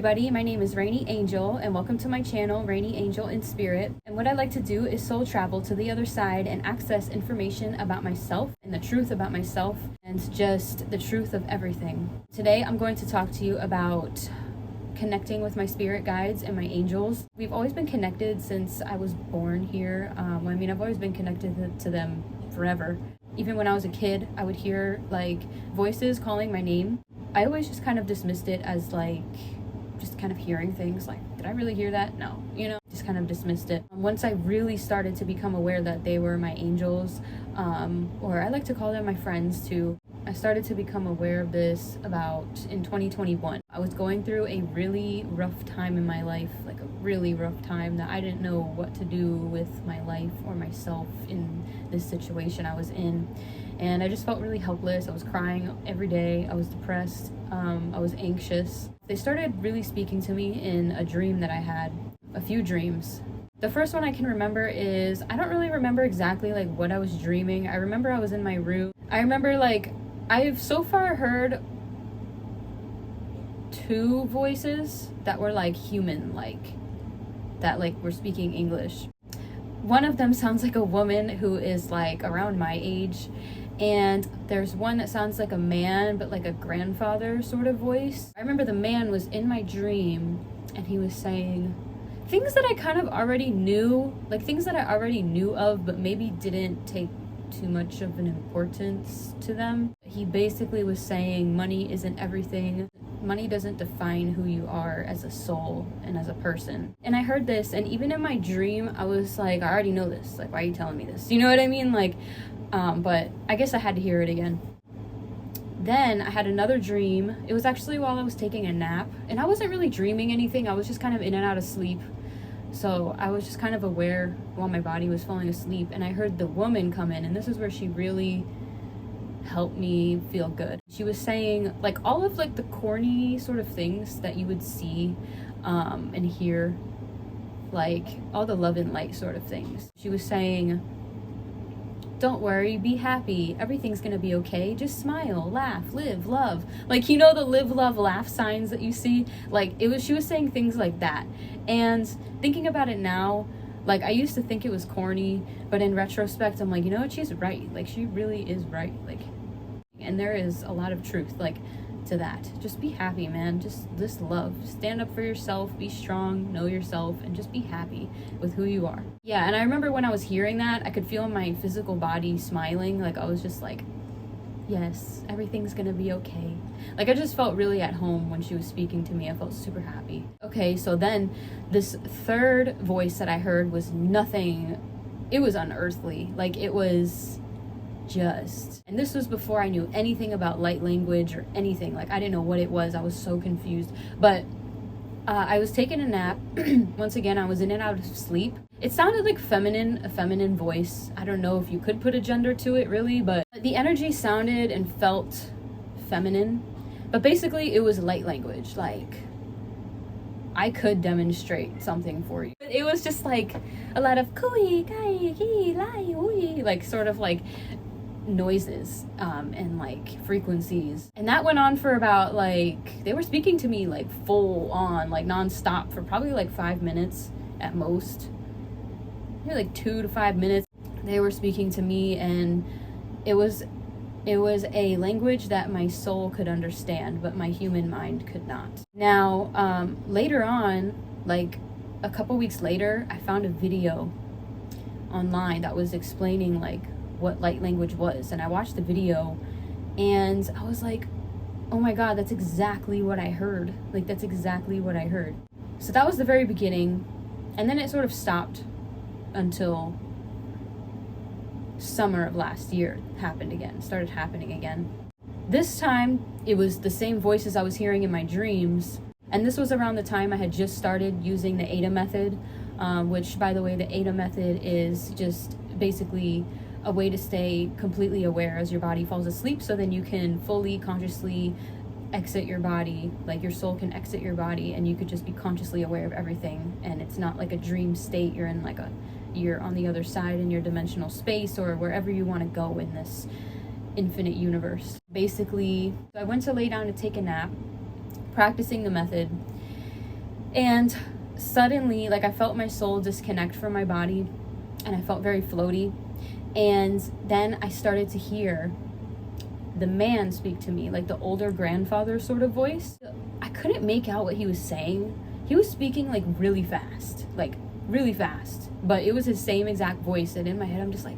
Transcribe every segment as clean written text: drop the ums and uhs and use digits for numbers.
everybody, my name is Rainy Angel and welcome to my channel, Rainy Angel in Spirit. And what I like to do is soul travel to the other side and access information about myself and the truth about myself and just the truth of everything. Today I'm going to talk to you about connecting with my spirit guides and my angels. We've always been connected since I was born here. I've always been connected to them forever. Even when I was a kid, I would hear like voices calling my name. I always just kind of dismissed it as like just kind of hearing things like, did I really hear that? No, just kind of dismissed it. Once I really started to become aware that they were my angels, or I like to call them my friends too. I started to become aware of this about in 2021. I was going through a really rough time in my life, like a really rough time that I didn't know what to do with my life or myself in this situation I was in. And I just felt really helpless. I was crying every day. I was depressed. I was anxious. They started really speaking to me in a dream that I had, a few dreams. The first one I can remember is, I don't really remember exactly like what I was dreaming. I remember I was in my room. I remember like, I've so far heard 2 voices that were like human, like that like were speaking English. One of them sounds like a woman who is like around my age, and there's one that sounds like a man but like a grandfather sort of voice. I remember the man was in my dream and he was saying things that I kind of already knew, like things that I already knew of but maybe didn't take too much of an importance to them. He basically was saying money isn't everything. Money doesn't define who you are as a soul and as a person. And I heard this, and even in my dream, I was like, I already know this. Like, why are you telling me this? You know what I mean? Like, but I guess I had to hear it again. Then I had another dream. It was actually while I was taking a nap, and I wasn't really dreaming anything. I was just kind of in and out of sleep. So I was just kind of aware while my body was falling asleep, and I heard the woman come in, and this is where she really helped me feel good. She was saying like all of like the corny sort of things that you would see and hear, like all the love and light sort of things. She was saying, don't worry, be happy, everything's gonna be okay, just smile, laugh, live, love. Like, the live, love, laugh signs that you see? Like, she was saying things like that. And thinking about it now, like, I used to think it was corny, but in retrospect, I'm like, you know what, she's right. Like, she really is right. Like, and there is a lot of truth, like, to that. Just be happy, man. Just love. Stand up for yourself, be strong, know yourself, and just be happy with who you are. Yeah, and I remember when I was hearing that, I could feel my physical body smiling. Like, I was just like, yes, everything's gonna be okay. Like, I just felt really at home when she was speaking to me. I felt super happy. Okay, so then this third voice that I heard was nothing. It was unearthly. Like, it was and this was before I knew anything about light language or anything. Like, I didn't know what it was. I was so confused. But I was taking a nap. Once again, I was in and out of sleep. It sounded like a feminine voice. I don't know if you could put a gender to it really, but the energy sounded and felt feminine. But basically it was light language. Like, I could demonstrate something for you. But it was just like a lot of kui, kai, ki, lai, ui, like sort of like noises and like frequencies. And that went on for about like, they were speaking to me like full on, like non-stop for probably like 5 minutes at most. Maybe like 2 to 5 minutes. They were speaking to me, and it was a language that my soul could understand, but my human mind could not. Now, later on, like a couple weeks later, I found a video online that was explaining like what light language was. And I watched the video and I was like, oh my God, that's exactly what I heard. Like, that's exactly what I heard. So that was the very beginning. And then it sort of stopped until summer of last year started happening again. This time it was the same voices I was hearing in my dreams, and this was around the time I had just started using the AIDA method, which, by the way, the AIDA method is just basically a way to stay completely aware as your body falls asleep, so then you can fully consciously exit your body, like your soul can exit your body and you could just be consciously aware of everything, and it's not like a dream state. You're in like you're on the other side in your dimensional space or wherever you want to go in this infinite universe. Basically, I went to lay down to take a nap, practicing the method, And suddenly, like, I felt my soul disconnect from my body, and I felt very floaty. And then I started to hear the man speak to me, like the older grandfather sort of voice. I couldn't make out what he was saying. He was speaking like really fast, but it was his same exact voice. And in my head, I'm just like,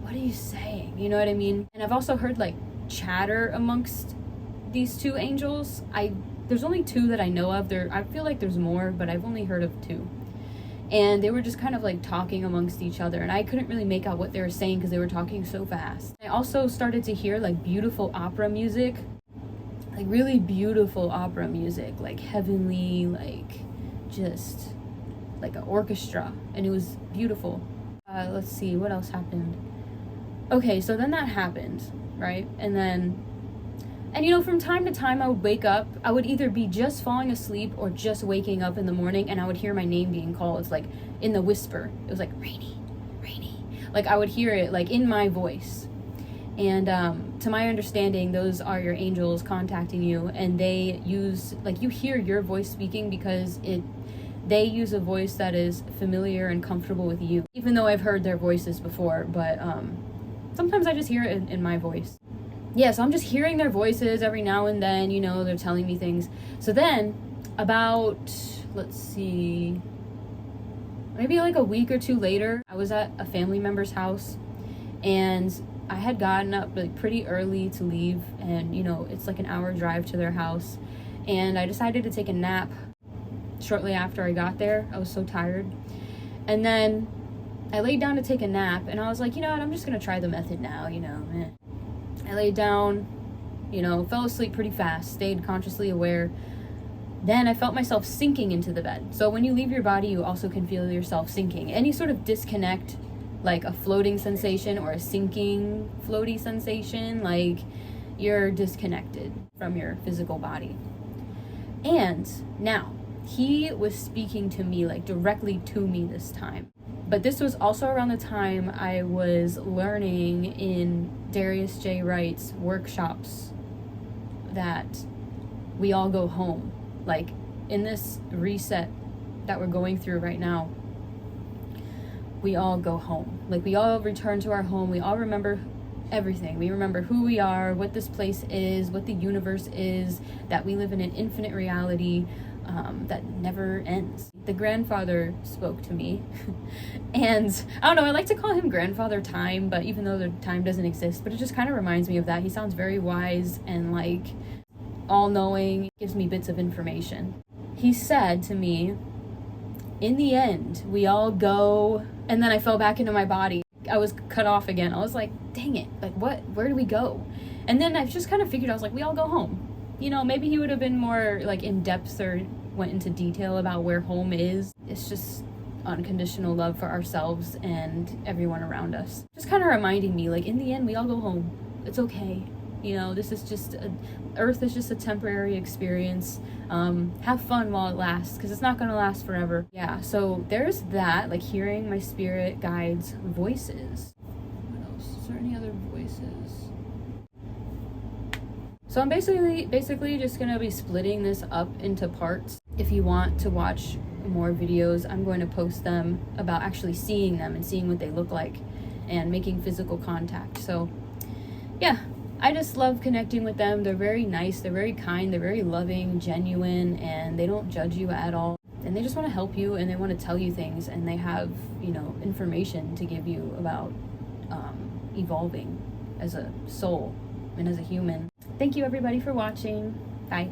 what are you saying? You know what I mean? And I've also heard like chatter amongst these two angels. There's only two that I know of. I feel like there's more, but I've only heard of two. And they were just kind of like talking amongst each other, and I couldn't really make out what they were saying because they were talking so fast. I also started to hear like beautiful opera music, like really beautiful opera music, like heavenly, like just like an orchestra, and it was beautiful. Let's see, what else happened? Okay, so then that happened, right? And you know, from time to time I would wake up. I would either be just falling asleep or just waking up in the morning, and I would hear my name being called. It's like in the whisper. It was like, Rainy, Rainy. Like I would hear it like in my voice. And to my understanding, those are your angels contacting you, and they use, like, you hear your voice speaking because they use a voice that is familiar and comfortable with you. Even though I've heard their voices before, but sometimes I just hear it in my voice. Yeah, so I'm just hearing their voices every now and then, you know, they're telling me things. So then, about, let's see, maybe like a week or two later, I was at a family member's house, and I had gotten up like pretty early to leave, and you know, it's like an hour drive to their house, and I decided to take a nap shortly after I got there. I was so tired. And then I laid down to take a nap, and I was like, you know what, I'm just gonna try the method now, you know. I laid down, you know, fell asleep pretty fast, stayed consciously aware. Then I felt myself sinking into the bed. So when you leave your body, you also can feel yourself sinking. Any sort of disconnect, like a floating sensation or a sinking floaty sensation, like you're disconnected from your physical body. And now, he was speaking to me, like directly to me this time. But this was also around the time I was learning in Darius J. Wright's workshops that we all go home. Like in this reset that we're going through right now, we all go home. Like we all return to our home. We all remember everything. We remember who we are, what this place is, what the universe is, that we live in an infinite reality that never ends. The grandfather spoke to me and I don't know, I like to call him Grandfather Time, but even though the time doesn't exist, but it just kind of reminds me of that. He sounds very wise and like all-knowing, gives me bits of information. He said to me, in the end, we all go, and then I fell back into my body. I was cut off again. I was like, dang it, like what, where do we go? And then I just kind of figured, I was like, we all go home. You know, maybe he would have been more like in depth or went into detail about where home is. It's just unconditional love for ourselves and everyone around us. Just kind of reminding me, like, in the end, we all go home. It's okay. You know, this is just, Earth is just a temporary experience. Have fun while it lasts, because it's not going to last forever. Yeah, so there's that, like hearing my spirit guides' voices. What else? Is there any other voices? So I'm basically just going to be splitting this up into parts. If you want to watch more videos, I'm going to post them about actually seeing them and seeing what they look like and making physical contact. So yeah, I just love connecting with them. They're very nice, they're very kind, they're very loving, genuine, and they don't judge you at all. And they just want to help you, and they want to tell you things, and they have, you know, information to give you about evolving as a soul and as a human. Thank you everybody for watching. Bye.